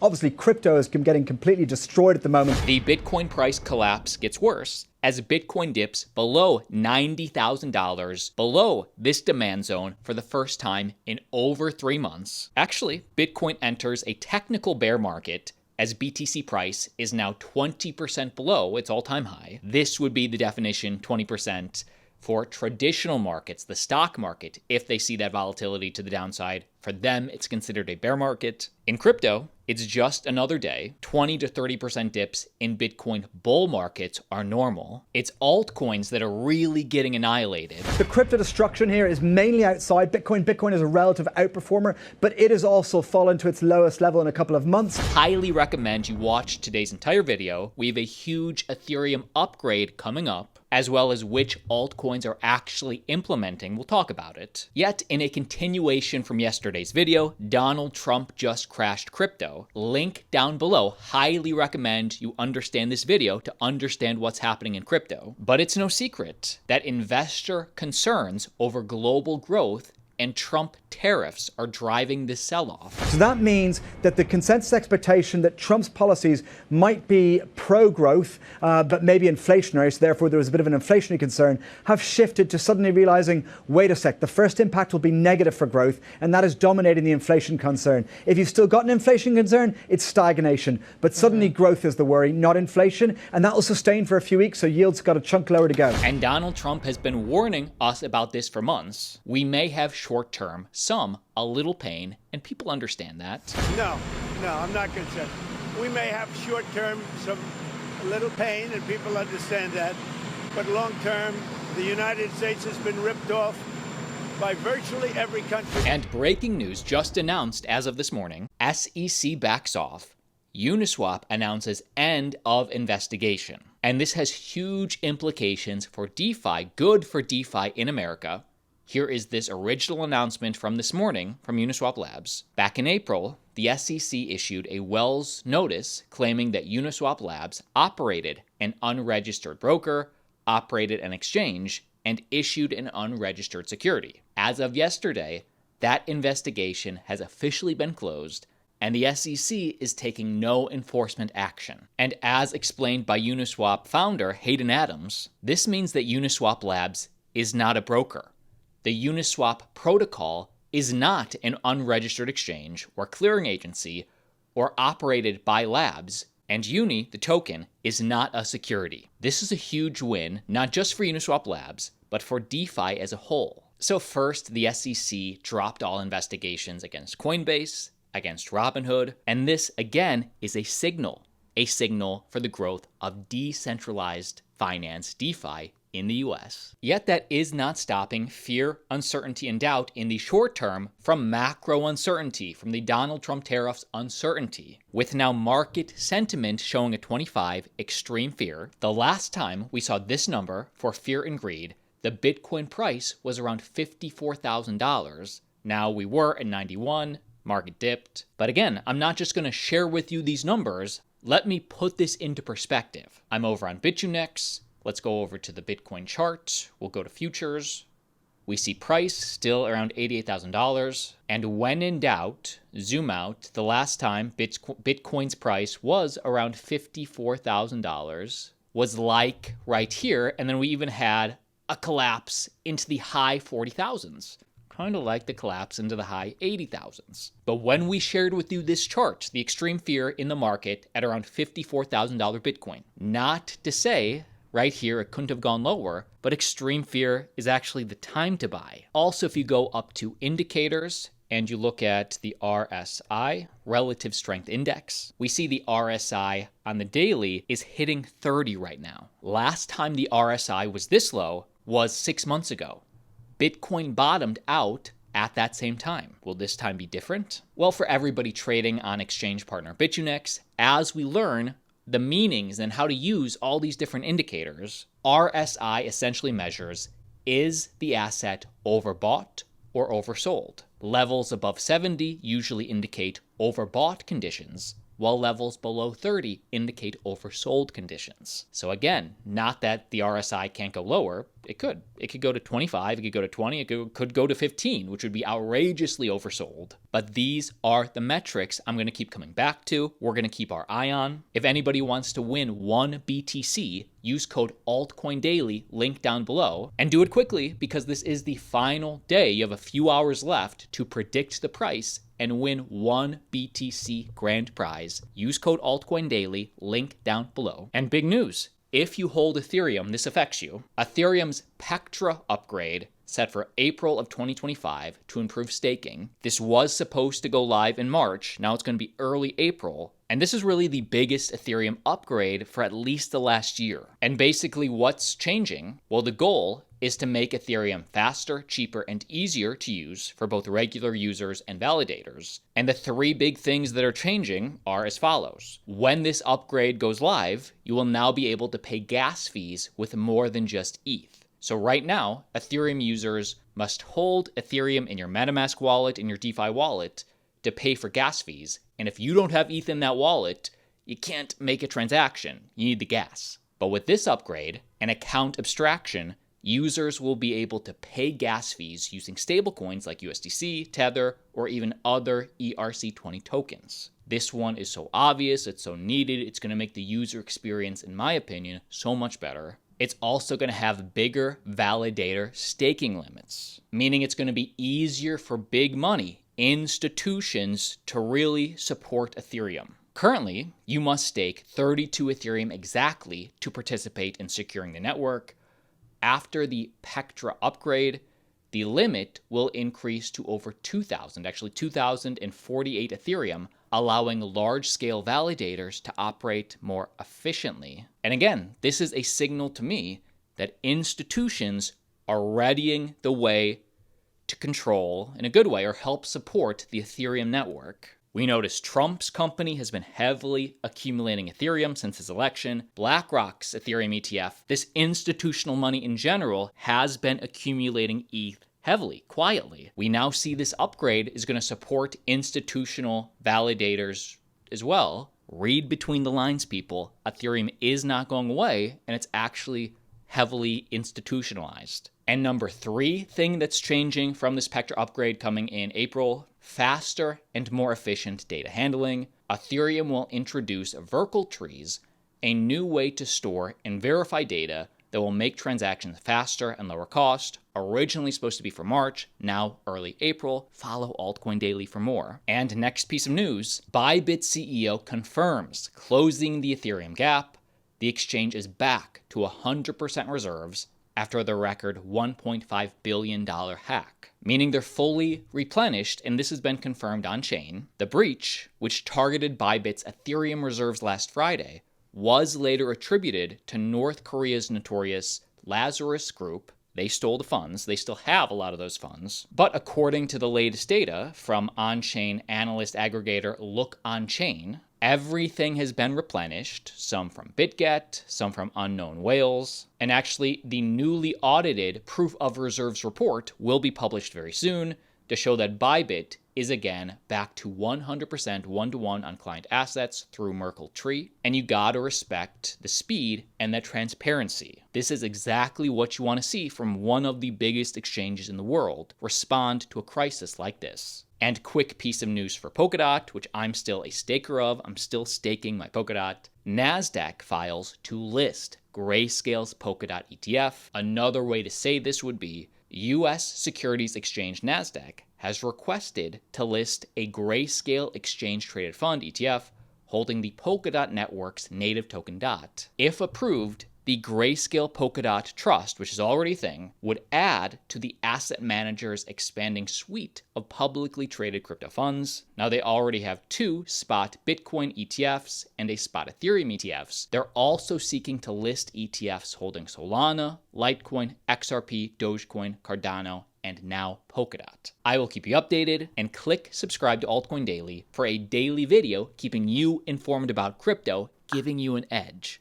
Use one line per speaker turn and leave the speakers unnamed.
Obviously, crypto is getting completely destroyed at the moment.
The Bitcoin price collapse gets worse as Bitcoin dips below $90,000, below this demand zone for the first time in over 3 months. Actually, Bitcoin enters a technical bear market as BTC price is now 20% below its all-time high. This would be the definition, 20%. For traditional markets, the stock market, if they see that volatility to the downside, for them, it's considered a bear market. In crypto, it's just another day. 20 to 30% dips in Bitcoin bull markets are normal. It's altcoins that are really getting annihilated.
The crypto destruction here is mainly outside Bitcoin. Bitcoin is a relative outperformer, but it has also fallen to its lowest level in a couple of months.
Highly recommend you watch today's entire video. We have a huge Ethereum upgrade coming up, as well as which altcoins are actually implementing. We'll talk about it. Yet, in a continuation from yesterday's video, Donald Trump just crashed crypto. Link down below. Highly recommend you understand this video to understand what's happening in crypto. But it's no secret that investor concerns over global growth and Trump tariffs are driving this sell-off.
So that means that the consensus expectation that Trump's policies might be pro-growth, but maybe inflationary, so therefore there was a bit of an inflationary concern, have shifted to suddenly realizing, wait a sec, the first impact will be negative for growth, and that is dominating the inflation concern. If you've still got an inflation concern, it's stagnation. But suddenly growth is the worry, not inflation, and that will sustain for a few weeks, so yields got a chunk lower to go.
And Donald Trump has been warning us about this for months. We may have short-term, some a little pain, and people understand that.
No, I'm not concerned. We may have short-term, some little pain, and people understand that. But long-term, the United States has been ripped off by virtually every country.
And breaking news just announced as of this morning, SEC backs off. Uniswap announces end of investigation. And this has huge implications for DeFi, good for DeFi in America. Here is this original announcement from this morning from Uniswap Labs. Back in April, the SEC issued a Wells notice claiming that Uniswap Labs operated an unregistered broker, operated an exchange, and issued an unregistered security. As of yesterday, that investigation has officially been closed, and the SEC is taking no enforcement action. And as explained by Uniswap founder Hayden Adams, this means that Uniswap Labs is not a broker. The Uniswap protocol is not an unregistered exchange or clearing agency or operated by labs, and Uni, the token, is not a security. This is a huge win, not just for Uniswap Labs, but for DeFi as a whole. So first, the SEC dropped all investigations against Coinbase, against Robinhood, and this, again, is a signal for the growth of decentralized finance, DeFi, in the US. Yet that is not stopping fear, uncertainty, and doubt in the short term from macro uncertainty, from the Donald Trump tariffs uncertainty. With now market sentiment showing a 25, extreme fear. The last time we saw this number for fear and greed, the Bitcoin price was around $54,000. Now we were at 91, market dipped. But again, I'm not just going to share with you these numbers. Let me put this into perspective. I'm over on BitUnex. Let's go over to the Bitcoin chart. We'll go to futures. We see price still around $88,000. And when in doubt, zoom out. The last time Bitcoin's price was around $54,000, was like right here. And then we even had a collapse into the high 40,000s. Kind of like the collapse into the high 80,000s. But when we shared with you this chart, the extreme fear in the market at around $54,000 Bitcoin, not to say right here, it couldn't have gone lower, but extreme fear is actually the time to buy. Also, if you go up to indicators and you look at the RSI, Relative Strength Index, we see the RSI on the daily is hitting 30 right now. Last time the RSI was this low was 6 months ago. Bitcoin bottomed out at that same time. Will this time be different? Well, for everybody trading on exchange partner BitUnex, as we learn the meanings and how to use all these different indicators, RSI essentially measures, is the asset overbought or oversold? Levels above 70 usually indicate overbought conditions, while levels below 30 indicate oversold conditions. So again, not that the RSI can't go lower. It could. It could go to 25, it could go to 20, it could go to 15, which would be outrageously oversold. But these are the metrics I'm going to keep coming back to. We're going to keep our eye on. If anybody wants to win 1 BTC, use code Altcoin Daily, link down below, and do it quickly because this is the final day. You have a few hours left to predict the price and win 1 BTC grand prize. Use code Altcoin Daily, link down below. And big news, if you hold Ethereum, this affects you. Ethereum's Pectra upgrade set for April of 2025 to improve staking. This was supposed to go live in March. Now it's going to be early April. And this is really the biggest Ethereum upgrade for at least the last year. And basically what's changing? Well, the goal is to make Ethereum faster, cheaper, and easier to use for both regular users and validators. And the 3 big things that are changing are as follows. When this upgrade goes live, you will now be able to pay gas fees with more than just ETH. So right now, Ethereum users must hold Ethereum in your MetaMask wallet, in your DeFi wallet, to pay for gas fees. And if you don't have ETH in that wallet, you can't make a transaction. You need the gas. But with this upgrade and account abstraction, users will be able to pay gas fees using stablecoins like USDC, Tether, or even other ERC20 tokens. This one is so obvious, it's so needed, it's going to make the user experience, in my opinion, so much better. It's also going to have bigger validator staking limits, meaning it's going to be easier for big money institutions to really support Ethereum. Currently, you must stake 32 Ethereum exactly to participate in securing the network. After the Pectra upgrade, the limit will increase to over 2,000, actually 2,048 Ethereum, allowing large-scale validators to operate more efficiently. And again, this is a signal to me that institutions are readying the way to control, in a good way, or help support the Ethereum network. We notice Trump's company has been heavily accumulating Ethereum since his election. BlackRock's Ethereum ETF, this institutional money in general, has been accumulating ETH heavily, quietly. We now see this upgrade is going to support institutional validators as well. Read between the lines, people. Ethereum is not going away, and it's actually heavily institutionalized. And number 3 thing that's changing from this Pectra upgrade coming in April, faster and more efficient data handling. Ethereum will introduce Verkle trees, a new way to store and verify data that will make transactions faster and lower cost. Originally supposed to be for March, now early April. Follow Altcoin Daily for more. And next piece of news, Bybit CEO confirms closing the Ethereum gap. The exchange is back to 100% reserves after the record $1.5 billion hack, meaning they're fully replenished, and this has been confirmed on-chain. The breach, which targeted Bybit's Ethereum reserves last Friday, was later attributed to North Korea's notorious Lazarus Group. They stole the funds. They still have a lot of those funds. But according to the latest data from on-chain analyst aggregator Look On-Chain, everything has been replenished, some from BitGet, some from unknown whales. And actually, the newly audited Proof of Reserves report will be published very soon to show that Bybit is again back to 100% one-to-one on client assets through Merkle tree. And you gotta respect the speed and the transparency. This is exactly what you want to see from one of the biggest exchanges in the world respond to a crisis like this. And quick piece of news for Polkadot, which I'm still a staker of. I'm still staking my Polkadot. NASDAQ files to list Grayscale's Polkadot ETF. Another way to say this would be U.S. Securities Exchange NASDAQ has requested to list a Grayscale exchange-traded fund ETF holding the Polkadot network's native token DOT. If approved, the Grayscale Polkadot Trust, which is already a thing, would add to the asset manager's expanding suite of publicly traded crypto funds. Now, they already have 2 spot Bitcoin ETFs and a spot Ethereum ETFs. They're also seeking to list ETFs holding Solana, Litecoin, XRP, Dogecoin, Cardano, and now Polkadot. I will keep you updated, and click subscribe to Altcoin Daily for a daily video keeping you informed about crypto, giving you an edge.